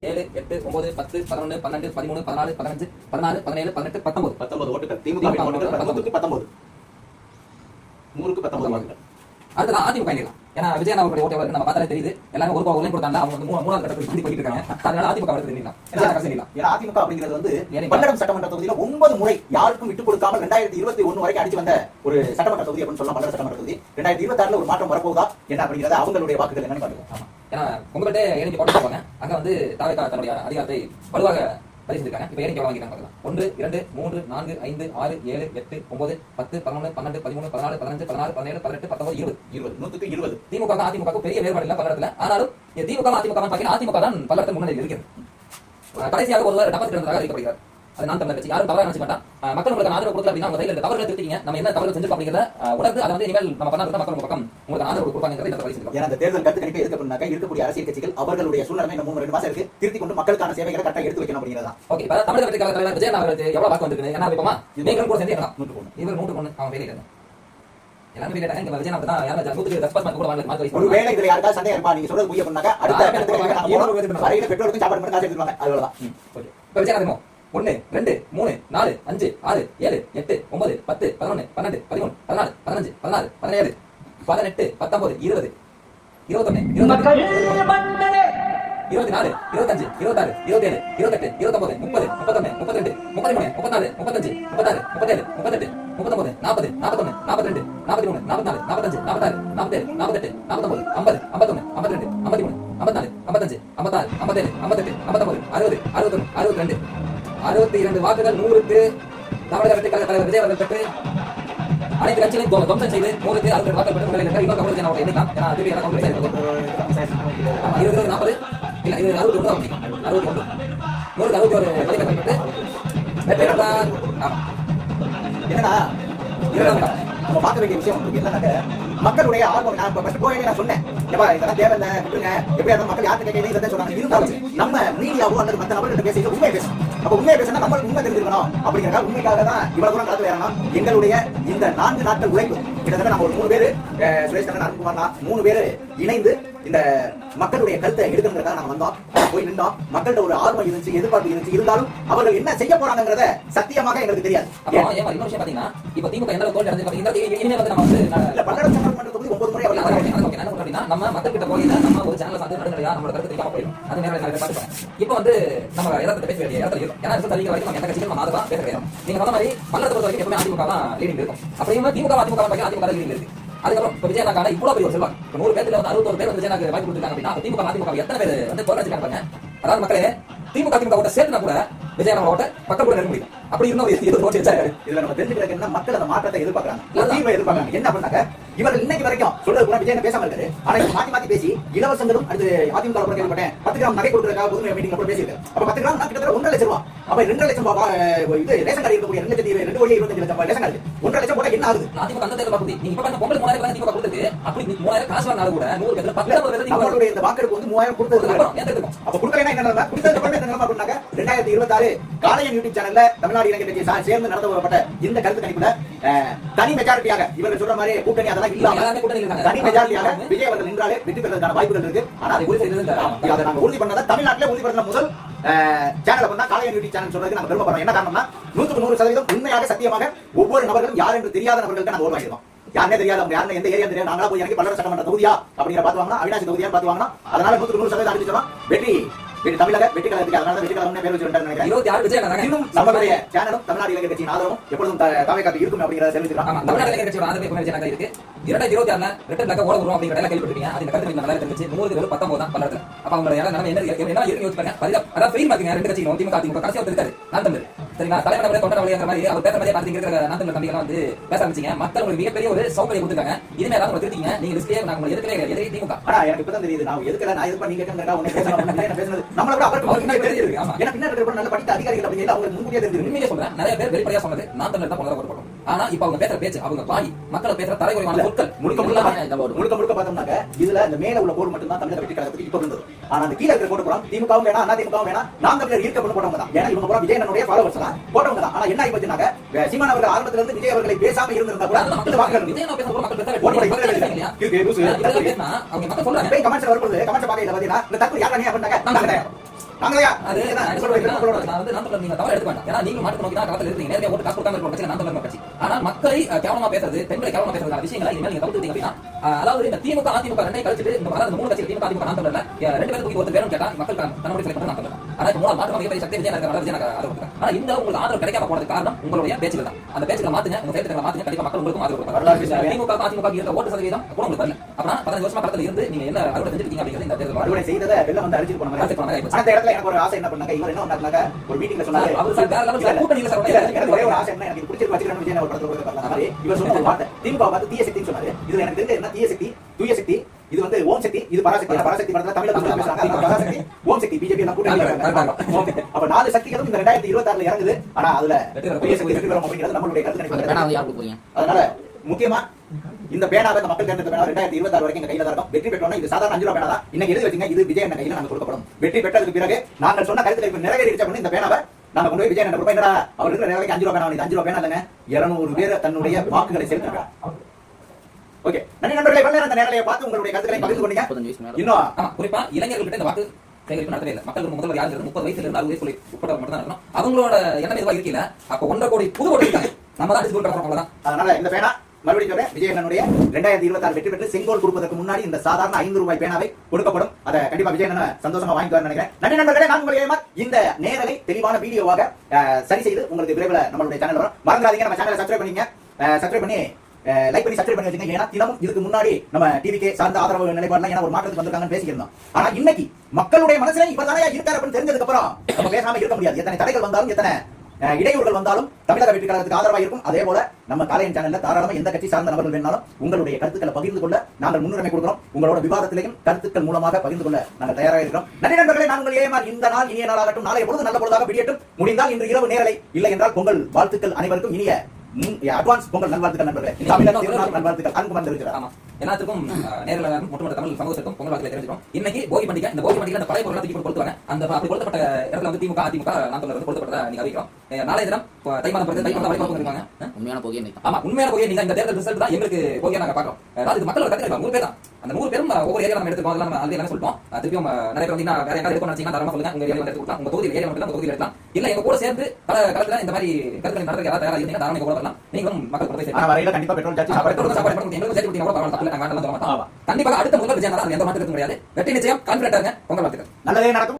7, 8, 9, 10, 11, 12, 13, 14, 15, 16, 17, 18, 19. 19 ஓட்டுகள். திமுக ஓட்டுகள் 19. 100க்கு 19 ஓட்டுகள். அடுத்ததான் அதிமுக எண்ணிடலாம். ஏன்னா விஜயன் அவர்களுடைய ஓட்டு எவ்வளவு நம்ம பார்த்தாலே தெரியுது. எல்லாரும் ஒரு கோவலையும் கொடுத்தாங்க. அவங்க வந்து மூணாவது கட்டத்துக்கு தாண்டி போயிட்டு இருக்காங்க. அதனால அதிமுக அவர்களுக்கு எண்ணிடலாம். ஏன்னா அதிமுக அப்படிங்கிறது வந்து பல்லடம் சட்டமன்ற தொகுதியில 9 முறை யாருக்கும் விட்டுக் கொடுக்காமல் 2021 வரைக்கும் அடிச்சு வந்த ஒரு சட்டமன்ற தொகுதி அப்படின்னு சொல்லலாம். பல்லடம் சட்டமன்ற தொகுதி 2026 ஒரு மாற்றம் வரப்போகுதா என்ன அப்படிங்கறத அவங்களுடைய வாக்குகள் என்னன்னு பாருங்க. ஏன்னா உங்கள்கிட்ட ஏனிக்கு போட்டு போவாங்க. அங்க வந்து தாவேகா தன்னுடைய அதிகாரத்தை வலுவாக பரிசீலிக்காங்க. இப்ப ஏனிக்கு வாங்கிட்டாங்க பார்க்கலாம். 1, 2, 3, 4, 5, 6, 7, 8, 9, 10, 11, 12, 13, 14, 15, 16, 17, 18, 19, 20. 100க்கு 20. திமுக அதிமுக பெரிய வேறுபாடு இல்ல பல்லடத்துல. ஆனாலும் திமுக அதிமுக பாத்தீங்கன்னா அதிமுக தான் பல்லடத்தில் முன்னணியில் இருக்கிறது. கடைசியாக ஒருவர் டெபாசிட் இருந்ததாக அறிவிக்கப்படுகிறார். அது நான் தமிழர் கட்சி யாரும் தவறாக நினைச்சு மாட்டான். மக்கள் உங்களுக்கு ஆதரவு கொடுக்கல அப்படின்னா உங்க கையில் தவறுகளை திருத்திங்க. நம்ம என்ன தவறு செஞ்சு அப்படிங்கிறத உணர்ந்து அதை வந்து இனிமேல் நம்ம பண்ணாத மக்கள் பக்கம் உங்களுக்கு ஆதரவு கொடுப்பாங்க. ஏன்னா அந்த தேர்தல் கருத்து கணிப்பை எதுக்கு பண்ணாக்க இருக்கக்கூடிய அரசியல் கட்சிகள் அவர்களுடைய சூழ்நிலை இந்த 3-2 மாசம் இருக்கு திருத்தி கொண்டு மக்களுக்கான சேவைகளை கரெக்டா எடுத்து வைக்கணும் அப்படிங்கிறதா. ஓகே, இப்ப தமிழக வெற்றி கழக தலைவர் விஜயன் அவர்களுக்கு எவ்வளவு வாக்கு வந்திருக்கு என்ன வைப்போமா? நீங்களும் கூட சேர்ந்து 101 அவன் வேலையில எல்லாமே கேட்டாங்க. இங்க விஜயன் தான் யாரா 100% கூட வாங்கல. ஒருவேளை இதுல யாருக்கா சந்தேகம் இருப்பா நீங்க சொல்றது புரிய பண்ணாக்க அடுத்த பெட்ரோலுக்கு சாப்பாடு மட்டும் காசு எடுத்துவாங்க. அவ்வளவுதான். ஓகே, இப்ப விஜயன் 1, 2, 3, 4, 5, 6, 7, 8, 9, 10, 11, 12, 13, 14, 15, 16, 17, 18, 19, 20, 21, 24, 25, 26, 27, 28, 29, 30, 31, 32, 33, 34, 35, 36, 37, 38, 39, 40, 41, 42, 43, 44, 45, 46, 47, 48, 49, 50, 51, 52, 53, 54, 55, 56, 57, 58, 59, 60, 61, 62, 62 வாக்குகள் 100க்கு தமிழக வெற்றி கழக தலைவர் விஜய் அவர்கள் பெற்று அனைத்து கட்சிகளையும் துவம்சம் செய்து 100க்கு 62 வாக்குகள் பெற்று முன்னிலையில் இருக்கார். இன்னொரு கவுண்டர் அவர்கள் எண்ணிக்கலாம். ஏன்னா திருப்பி எனக்கு கவுண்டர் செய்யணும். 20, 40 இல்ல இது 61 தான் வந்தீங்க. 61 100க்கு 61 மதிப்பெண்கள் பெற்று வெற்றி பெற்றார். ஆமா, என்னன்னா நம்ம பார்க்க வேண்டிய விஷயம் என்னன்னாக்க மக்களுடைய ஆர்வம். நான் இப்ப ஃபர்ஸ்ட் போய் நான் சொன்னேன் இதெல்லாம் தேவையில்ல விட்டுருங்க எப்படியா மக்கள் யாருக்கு கேட்கணும் இதை சொன்னாங்க. இருந்தாலும் நம்ம மீடியாவோ அல்லது மற்ற நபர்கள் பேசி உண்மையை பேசணும். அப்ப உண்மையை பேசினா நம்ம உண்மை தெரிஞ்சிருக்கணும். அப்படிங்கிறதா உண்மைக்காக தான் இவ்வளவு தூரம் கலந்து வரணும். எங்களுடைய இந்த 4 நாட்கள் உழைப்பு கிட்டத்தட்ட நம்ம ஒரு 3 பேரு சுரேஷ் கண்ணன் அருண்குமார்னா 3 பேரு இணைந்து இந்த மக்களுடைய கருத்தை எடுக்கணுங்கிறதா நாங்க வந்தோம். போய் நின்றோம். மக்கள்கிட்ட ஒரு ஆர்வம் இருந்துச்சு, எதிர்பார்ப்பு இருந்துச்சு. இருந்தாலும் அவர்கள் என்ன செய்ய போறாங்கிறத சத்தியமாக எங்களுக்கு தெரியாது. இன்னொரு விஷயம் பாத்தீங்கன்னா இப்ப திமுக எந்த தோல்வி அடைஞ்சு இனிமே வந்து நம்ம வந்து பல்லடம் சட்டமன்ற தொகுதி 9 முறை நம்ம மக்கள் கிட்ட போய் நம்ம ஒரு சேனல் சார்ந்து நடுநிலையா நம்மளோட கருத்து தெரியாம போயிடும். அது நேரம் பார்த்துப்பேன். இப்போ வந்து நம்ம யதார்த்தத்தை பேச வேண்டிய இடத்துல இருக்கும். ஏன்னா அறிக்கை வரைக்கும் நம்ம எந்த கட்சியும் நம்ம ஆதரவா பேச வேணும். நீங்க சொன்ன மாதிரி பல்லடத்தை பொறுத்த வரைக்கும் எப்பவுமே அதிமுக தான் லீடிங் இருக்கும். அப்படியும் திமுக அதிமுக தான் லீடிங் இருக்கு. அதுக்கப்புறம் இப்ப விஜயநாக்கான இவ்வளவு பெரிய ஒரு செல்வாக்கு. 100 பேர்ல வந்து 61 பேர் வந்து விஜயநாக்கு வாய்ப்பு கொடுத்துருக்காங்க அப்படின்னா திமுக எத்தனை பேர் வந்து குறைச்சிருக்காங்க பாருங்க. அதாவது மக்களே திமுக ஓட்ட சேர்த்துனா கூட விஜயநாக ஓட்ட பக்கம் கூட நெருங்க முடியும். அப்படி இன்னும் இதுல நம்ம தெரிஞ்சுக்கிறது என்ன மக்கள் அந்த மாற்றத்தை எதிர்பார்க்கறாங்க. என்ன பண்ணாங்க இவர்கள் இன்னைக்கு வரைக்கும் சொல்றது கூட விஜயன் பேசாம இருக்காரு. ஆனா மாத்தி மாத்தி பேசி இலவசங்களும் அடுத்து அதிமுக கேள்விப்பட்டேன் 10 கிராம் நகை கொடுக்கறதுக்காக புதுமை மீட்டிங்ல கூட பேசியிருக்காரு. அப்ப 10 கிராம் கிட்டத்தட்ட 1.5 லட்சம் ரூபாய். அப்ப 2 லட்சம் ரூபாய் இது ரேஷன் கார்டு இருக்கக்கூடிய 2,25 லட்சம் ரேஷன் கார்டு 1.5 லட்சம் போட்டா என்ன ஆகுது? அதிமுக அந்த தேர்தல் பார்க்குது. நீங்க இப்ப பண்ண பொங்கல் 3000 திமுக கொடுத்தது. அப்படி 3000 காசு வாங்கினாலும் கூட 100 பேர்ல 19 பேர் நம்மளுடைய இந்த வாக்கெடுப்பு வந்து 3000 கொடுத்தது. அப்ப கொடுக்கலனா என்ன நடந்தா கொடுத்தது கூட என்ன பண்ணாங்க 2026 காலையன் யூடியூப் சேனல்ல தமிழ்நாடு இளைஞர் கட்சி சேர்ந்து நடத்த வரப்பட்ட இந்த கருத்து கணிப்புல தனி மெஜாரிட்டியாக இவர்கள் சொல்ற மாதிரி கூட்டணி அதெல்லாம் இல்லாம தனி மெஜாரிட்டியாக விஜய் அவர்கள் நின்றாலே வெற்றி பெறுவதற்கான வாய்ப்புகள் இருக்கு. ஆனா அதை நாங்க உறுதி பண்ணதை தமிழ்நாட்டிலே உறுதிப்படுத்தின முதல் சேனல் பண்ணா காலையன் யூடியூப் சேனல் சொல்றதுக்கு நாங்க பெருமைப்படுறோம். என்ன காரணம்னா 100% உண்மையாக சத்தியமாக ஒவ்வொரு நபர்களும் யார் என்று தெரியாத நபர்களுக்கு நாங்க உருவாக்கிடுவோம். யாருமே தெரியாத யாருன்னு எந்த ஏரியா தெரியாது. நாங்களா போய் எனக்கு பல்லடம் சட்டமன்ற தொகுதியா அப்படிங்கிற பார்த்துவாங்கன்னா அவினாசி தொகுதியா பார்த்துவாங்கன்னா அதனால 100% அறிவிச்சோம் வெற்றி தமிழக வெற்றி கழகத்துக்கு. அதனால வெற்றி கழகம் பேர் வச்சுட்டாங்க நினைக்கிறேன். 26 விஜய் இன்னும் நம்மளுடைய சேனலும் தமிழ்நாடு இளைஞர் கட்சியின் ஆதரவும் எப்பொழுதும் தாவேக்காக இருக்கும் அப்படிங்கறத தெரிவிச்சிருக்காங்க. தமிழ்நாடு இளைஞர் கட்சியோட ஆதரவு எப்பவுமே விஜய் இருக்கு. 2026 ரெட்டை பிளாக் ஓட வரும் அப்படிங்கறத கேள்விப்பட்டீங்க. அது கருத்து நல்லா தெரிஞ்சு 119 தான் பல்லடத்துல. அப்ப அவங்க நிலைமை என்ன இருக்கு யோசிச்சு பாருங்க. அதான் ஃபெயில் மார்க்கிங்க ரெண்டு கட்சியும் திமுக கடைசியா இருக்காரு நான் தமிழ் சரிங்களா. தலைவரை தொண்டை வழியாங்கிற மாதிரி அவர் பேசுற மாதிரி பாத்தீங்க நான் தமிழ் தம்பிகள் வந்து பேச ஆரம்பிச்சீங்க. மக்கள் உங்களுக்கு மிகப்பெரிய ஒரு சௌகரியம் கொடுத்துருக்காங்க. இனிமே ஏதாவது உங்களுக்கு திருத்தீங்க. நீங்க ரிஸ்கே நான் உங்களுக்கு எதுக்கவே திமுக. ஆனா எனக்கு இப்பதான் தெரியுது நான் எதுக்கல நான் எதுக்கு நீங்க கேட்கறதா உன்னை பேசுறது நம்மள விட அவருக்கு தெரிஞ்சிருக்கு. ஆமா ஏன்னா பின்னாடி இருக்கிற நல்ல படித்த அதிகாரிகள் அப்படிங்க அவங்க முன்கூட்டியே தெரிஞ்சிருக்கு. உண்மையே சொல்றேன் நிறைய பேர் வெளிப்படையா சொன்னது நான் தமிழ் தான் போனதா போட்டோம். ஆனா இப்ப அவங்க பேசுற பேச்சு அவங்க பாடி மக்கள் பேசுற தலைகுறைவான சொற்கள் முழுக்க பார்த்தோம்னாக்க இதுல இந்த மேல உள்ள போர்டு மட்டும் தான் தமிழக வெற்றி கழகத்துக்கு இப்ப இருந்தது. ஆனா அந்த கீழ இருக்கிற போர்டு போறோம் திமுகவும் வேணா அண்ணா திமுகவும் வேணா நாம் தமிழர் ஈர்க்க போட்டவங்க தான். ஏன்னா இவங்க போற விஜயனுடைய ஃபாலோவர்ஸ் தான் போட்டவங்க தான். ஆனா என்ன ஆகி போச்சுனாக்க சீமான் அவர்கள் ஆரம்பத்துல இருந்து விஜய் அவர்களை பேசாம இருந்திருந்தா கூட மக்கள் வாக்குகள் விஜய் பேச மக்கள் பேச அவங்க மக்கள் சொல்றாங்க கமெண்ட்ஸ் வரும்போது கமெண்ட்ஸ் பாக்கையில பாத்தீங்கன்னா இந்த தப்பு யாரா நீ அப்படினாக்க நாங்களையா அது நான் சொல்றேன், நான் வந்து நாம் தமிழர் நீங்க தவறு எடுக்க வேண்டாம். ஏன்னா நீங்க மாட்டு நோக்கி தான் களத்தில் இருக்கீங்க. நேரடியா ஓட்டு காசு கொடுக்காம இருக்கிற கட்சி நாம் தமிழர் கட்சி. ஆனால் மக்களை கேவலமா பேசுறது, பெண்களை கேவலமா பேசுறதுக்கான விஷயங்களை இனிமேல் நீங்க தவிர்த்துட்டீங்க அப்படின்னா, அதாவது இந்த திமுக அதிமுக ரெண்டையும் கழிச்சிட்டு இந்த அதாவது 3 கட்சிகள் திமுக அதிமுக நாம் தமிழர்ல 2 பேருக்கு ஒருத்தர் வேணும்னு கேட்டா மக்கள் தன்னுடைய செலக்ட் பண்ண நாம் தமிழர். ஆனா இப்ப மூணாவது மாற்றம் மிகப்பெரிய சக்தி விஜய் நகர் விஜய் நகர் ஆதரவு கொடுக்குறாங்க. ஆனா இந்த உங்களுக்கு ஆதரவு கிடைக்காம போனதுக்கு காரணம் உங்களுடைய பேச்சுகள் தான். அந்த பேச்சுகளை மாத்துங்க, உங்க செயல்திட்டங்களை மாத்துங்க, கண்டிப்பா மக்கள் உங்களுக்கும் ஆதரவு கொடுப்பாங்க. திமுக அதிமுக இருக்க ஓட்டு சதவீதம் கூட உங்களுக்கு வரல. அப்படின்னா 15 வருஷமா களத்துல இருந்து நீங்க என்ன அறுவடை செஞ்சிருக்கீங்க அப்படிங்கிறது இந்த தேர்தல் அறுவடை செய்ததை வெள்ளம் வந்து அடிச்சிட்டு போன மாதிரி. அந்த இடத்துல எனக்கு ஒரு ஆசை என்ன பண்ணாங்க, இவர் என்ன பண்ணாங்க, ஒரு மீட்டிங்ல சொன்னாரு, அவர் சார் வேற லெவல் சார் கூட்டணியில சார் எனக்கு ஒரே ஒரு ஆசை என்ன, எனக்கு பிடிச்சிருக்கு வச்சுக்கணும் விஜய் ஒரு படத்துல பண்ணலாம் மாதிரி இவர் சொன்ன ஒரு வார்த்தை, திமுக பார்த்து தீய சக்தின்னு சொன்னாரு. இதுல எனக்கு தெரிஞ்ச என்ன, தீய சக்தி, தூய சக்தி, இது வந்து ஓம் சக்தி, இது பராசக்தி. பராசக்தி படத்துல தமிழ்ல பேசுறாங்க, பராசக்தி ஓம் சக்தி பிஜேபி எல்லாம் கூட்டணி இருக்காங்க. அப்ப 4 சக்திகளும் இந்த 2026ல இறங்குது. ஆனா அதுல தூய சக்தி வெற்றி பெறும் அப்படிங்கிறது நம்மளுடைய கருத்து கணிப்பு. அதனால முக்கியமா இந்த பேனாவை இந்த மக்கள் தேர்ந்தெடுத்த பேனா 2026 வரைக்கும் எங்க கையில தான் இருக்கும். வெற்றி பெற்றோம்னா இது சாதாரண 5 ரூபாய் பேனா தான். இன்னைக்கு எழுதி வச்சுங்க, இது விஜய் அண்ணன் கையில நாங்க கொடுக்கப்படும். வெற்றி பெற்றதுக்கு பிறகு நாங்கள் சொன்ன கருத்து நிறைவேறிடுச்சு அப்படின்னு இந்த பேனாவை நாங்க கொண்டு போய் விஜய் அண்ணன் கொடுப்போம். என்னடா அவர் இருக்கிற நிலைக்கு 5 ரூபாய் பேனா, இது 5 ரூபாய் பேனா இல்லைங்க, 200 பேர் தன்னுடைய வாக்குகளை செலுத்திருக்காங்க. ஓகே, நன்றி நண்பர்களே. வெள்ளை அந்த நேரலையை பார்த்து உங்களுடைய கருத்துக்களை பகிர்ந்து கொண்டீங்க. இன்னும் குறிப்பா இளைஞர்கள்கிட்ட இந்த வாக்கு சேகரிப்பு நடத்தவே இல்லை. மக்களுக்கு முதல்வர் யாரு 30 வயசுல இருந்து 60 வயசுக்குள்ள உட்பட்டவர் மட்டும் தான் இருக்கணும். அவங்களோட எண்ணம் எதுவா இருக்கல. அப்ப 1.5 கோடி புது ஓட்டு இருக்காங்க. நம்ம தான் அடிச்சு கொடுக்குறோம். அவ்வளவுதான். அதனால இந்த பேனா மறுபடியும் சொல்றேன், விஜய் அண்ணனுடைய 2026 வெற்றி பெற்று செங்கோல் கொடுப்பதற்கு முன்னாடி இந்த சாதாரண 5 ரூபாய் பேனாவை கொடுக்கப்படும். அதை கண்டிப்பா விஜய் அண்ணன் சந்தோஷமா வாங்கிக்குவார் நினைக்கிறேன். நன்றி நண்பர்களே. நான் உங்கள் ஏமார். இந்த நேரலை தெளிவான வீடியோவாக சரி செய்து உங்களுக்கு விரைவில் நம்மளுடைய சேனல் வரும். மறந்துடாதீங்க, நம்ம சேனலை சப்ஸ்கிரைப் பண்ணீங்க, சப்ஸ்கிரைப் பண்ணி லைக் பண்ணி சப்ஸ்கிரைப் பண்ணி வச்சுங்க. ஏன்னா தினமும் இதுக்கு முன்னாடி நம்ம டிவிக்கு சார்ந்த ஆதரவு நிலைப்பாடுலாம் ஏன்னா ஒரு மாற்றத்துக்கு வந்திருக்காங்கன்னு பேசியிருந்தோம். ஆனா இன்னைக்கு மக்களுடைய மனசுல இப்பதானே இருக்காரு அப்படின்னு தெரிஞ்சதுக்கு அப்புறம் நம்ம பேசாம இருக்க முடியாது. எத்தனை தடைகள் வந்தாலும், எத்தனை இடையூறுகள் வந்தாலும் தமிழக வெற்றி கழகத்துக்கு ஆதரவாக இருக்கும். அதே போல நம்ம காலையின் சேனல்ல தாராளமா எந்த கட்சி சார்ந்த நபர்கள் வேணாலும் உங்களுடைய கருத்துக்களை பகிர்ந்து கொள்ள நாங்கள் முன்னுரிமை கொடுக்கிறோம். உங்களோட விவாதத்திலையும் கருத்துக்கள் மூலமாக பகிர்ந்து கொள்ள நாங்கள் தயாராக இருக்கிறோம். நன்றி நண்பர்களே. நான் உங்கள் ஏமார். இந்த நாள் இனிய நாளாகட்டும். நாளைய பொழுது நல்ல பொழுதாக விடியட்டும். முடிந்தால் இன்று இரவு நேரலை, இல்லை என்றால் பொங்கல் வாழ்த்துக்கள். அனைவருக்கும் இனிய அட்வான்ஸ் பொங்கல் நல்வாழ்த்துக்கள் நண்பர்களே. நல்வாழ்த்துக்கள். அன்பு வந்திருக்கிறார். எல்லாத்துக்கும் நேரில் ஒட்டுமொத்த தமிழ் சமூகத்திற்கும் பொங்கல் வாழ்த்துக்களை தெரிவிக்கிறோம். இன்னைக்கு போகி பண்டிகை. இந்த போகி பண்டிகை அந்த பழைய பொருளை தூக்கி கொடுத்துவாங்க. அந்த அப்படி கொடுக்கப்பட்ட இடத்துல வந்து திமுக அதிமுக நாம் தமிழர் கொடுக்கப்பட்டதை நீங்க அறிவிக்கிறோம். நாளைய தினம் தை மாதம் பிறகு தை மாதம் வரைக்கும் இருக்காங்க. உண்மையான போகியை ஆமா, உண்மையான போகியை நீங்க இந்த தேர்தல் ரிசல்ட் தான் எங்களுக்கு போகியா நாங்க பாக்குறோம். அதாவது மக்களோட கருத்து 100 பேர் தான். அந்த 100 பேரும் ஒவ்வொரு ஏரியா நம்ம எடுத்துக்கோம். அதெல்லாம் அது என்ன சொல்லிட்டோம். திருப்பியும் நிறைய பேர் வந்து வேற எங்க எடுக்கணும் நினைச்சீங்கன்னா தாராளமா சொல்லுங்க. உங்க ஏரியா வந்து எடுத்துக்கலாம். உங்க தொகுதியில் ஏரியா மட்டும் உங்க தொகுதியில் எடுக்கலாம். இல்ல எங்க கூட சேர்ந்து பல களத்துல இந்த மாதிரி கருத்துக்களை நடத்த யாராவது தயாரா இருந்தீங்க தாராளமா கூட வரலாம். நீங்களும் மக்கள் கூட சேர்ந்து வரையில கண்டிப்பா பெட்ரோல் சார்ஜ் சாப்பாடு எங்களுக்கு சேர்த்து கொடுத்தீங்க கூட பரவாயில்ல. தப்பு இல்லை, நாங்க வேண்டாம் சொல்ல மாட்டோம். கண்டிப்பாக அடுத்த முதல்வர் விஜய் எந்த மாற்றத்துக்கும் கிடையாது. வெற்றி நிச்சயம். கான்பிடன்டா இருங்க. பொங்கல் வாழ்த்துக்கள். நல்லதே நடக்கும்.